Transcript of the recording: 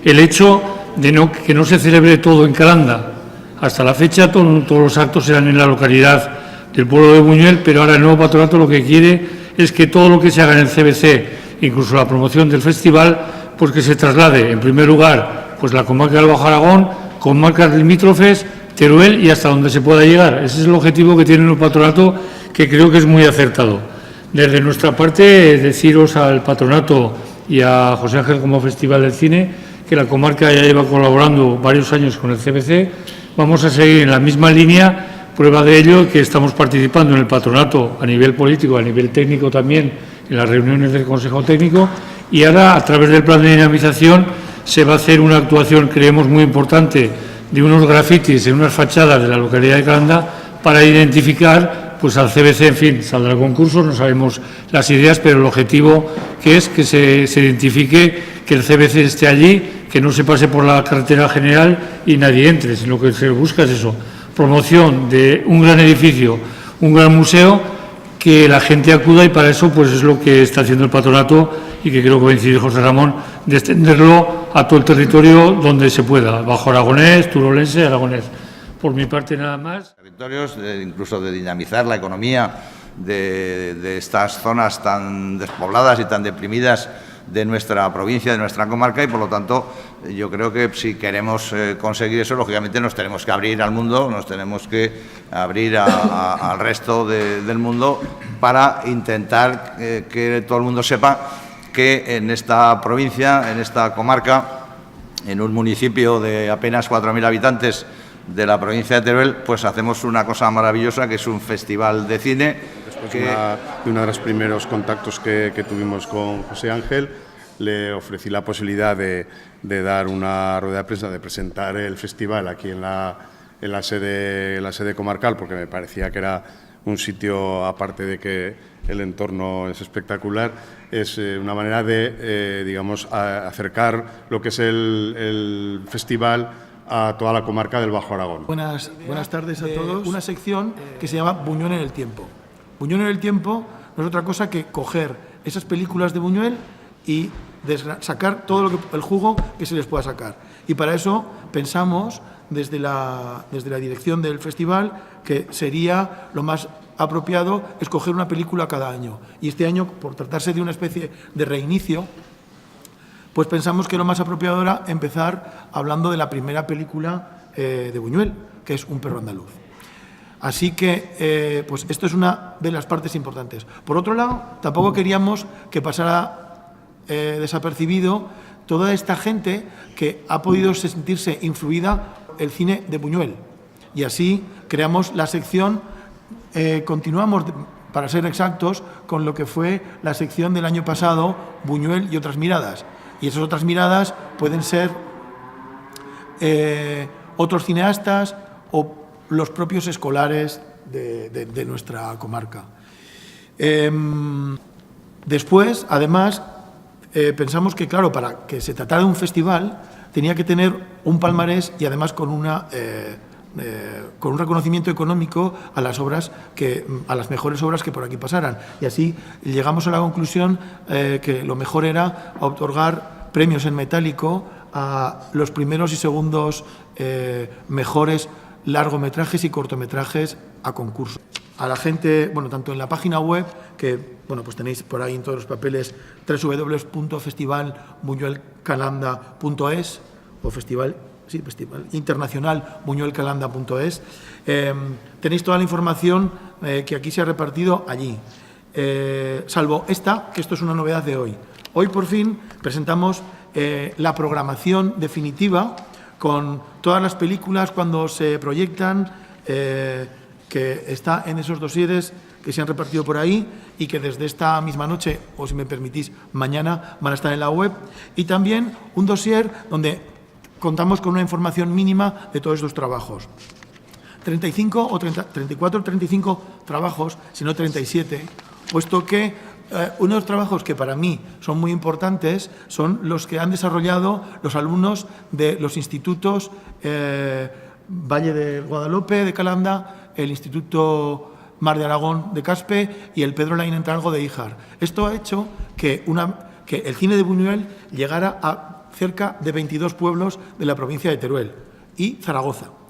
el hecho de que no se celebre todo en Calanda. Hasta la fecha todos los actos eran en la localidad del pueblo de Buñuel, pero ahora el nuevo patronato lo que quiere es que todo lo que se haga en el CBC, incluso la promoción del festival, pues que se traslade, en primer lugar, pues la comarca del Bajo Aragón, comarcas limítrofes, Teruel y hasta donde se pueda llegar. Ese es el objetivo que tiene el patronato, que creo que es muy acertado. Desde nuestra parte, deciros al patronato y a José Ángel como Festival del Cine que la comarca ya lleva colaborando varios años con el CBC. Vamos a seguir en la misma línea, prueba de ello que estamos participando en el patronato a nivel político, a nivel técnico también, en las reuniones del Consejo Técnico, y ahora, a través del plan de dinamización, se va a hacer una actuación, creemos, muy importante de unos grafitis en unas fachadas de la localidad de Calanda para identificar pues al CBC, en fin, saldrá el concurso, no sabemos las ideas, pero el objetivo que es que se identifique que el CBC esté allí, que no se pase por la carretera general y nadie entre, sino que se busca es eso, promoción de un gran edificio, un gran museo, que la gente acuda y para eso pues es lo que está haciendo el patronato y que creo que va a incidir José Ramón, de extenderlo a todo el territorio donde se pueda, bajo aragonés, turolense, aragonés. Por mi parte nada más. Territorios, incluso de dinamizar la economía de estas zonas tan despobladas y tan deprimidas de nuestra provincia, de nuestra comarca, y por lo tanto yo creo que si queremos conseguir eso, lógicamente nos tenemos que abrir al mundo, nos tenemos que abrir al resto del mundo para intentar que todo el mundo sepa que en esta provincia, en esta comarca, en un municipio de apenas 4.000 habitantes de la provincia de Teruel, pues hacemos una cosa maravillosa, que es un festival de cine. Después de uno de los primeros contactos que tuvimos con José Ángel, le ofrecí la posibilidad de dar una rueda de prensa, de presentar el festival aquí en la sede comarcal, porque me parecía que era un sitio, aparte de que el entorno es espectacular, es una manera de, digamos, acercar lo que es el festival a toda la comarca del Bajo Aragón. Buenas tardes a todos. Una sección que se llama Buñuel en el tiempo. Buñuel en el tiempo no es otra cosa que coger esas películas de Buñuel y sacar todo el jugo que se les pueda sacar. Y para eso pensamos desde la dirección del festival que sería lo más apropiado escoger una película cada año. Y este año, por tratarse de una especie de reinicio, pues pensamos que lo más apropiado era empezar hablando de la primera película de Buñuel, que es Un perro andaluz. Así que, pues esto es una de las partes importantes. Por otro lado, tampoco queríamos que pasara desapercibido toda esta gente que ha podido sentirse influida el cine de Buñuel. Y así creamos la sección, continuamos, para ser exactos, con lo que fue la sección del año pasado, Buñuel y otras miradas. Y esas otras miradas pueden ser otros cineastas o los propios escolares de nuestra comarca. Después, además, pensamos que, claro, para que se tratara de un festival, tenía que tener un palmarés y, además, con un reconocimiento económico a las mejores obras que por aquí pasaran. Y así llegamos a la conclusión que lo mejor era otorgar premios en metálico a los primeros y segundos mejores largometrajes y cortometrajes a concurso. A la gente, bueno, tanto en la página web, que bueno, pues tenéis por ahí en todos los papeles, www.festivalbuñuelcalanda.es o Festival Internacional buñuelcalanda.es. Tenéis toda la información que aquí se ha repartido allí. Salvo esta, que esto es una novedad de hoy. Hoy, por fin, presentamos la programación definitiva con todas las películas cuando se proyectan, que está en esos dosieres que se han repartido por ahí y que desde esta misma noche, o si me permitís, mañana van a estar en la web. Y también un dossier donde contamos con una información mínima de todos estos trabajos. 34 o 35 trabajos, si no 37, puesto que unos trabajos que para mí son muy importantes son los que han desarrollado los alumnos de los institutos Valle de Guadalupe de Calanda, el Instituto Mar de Aragón de Caspe y el Pedro Laín Entralgo de Híjar. Esto ha hecho que el cine de Buñuel llegara a cerca de 22 pueblos de la provincia de Teruel y Zaragoza.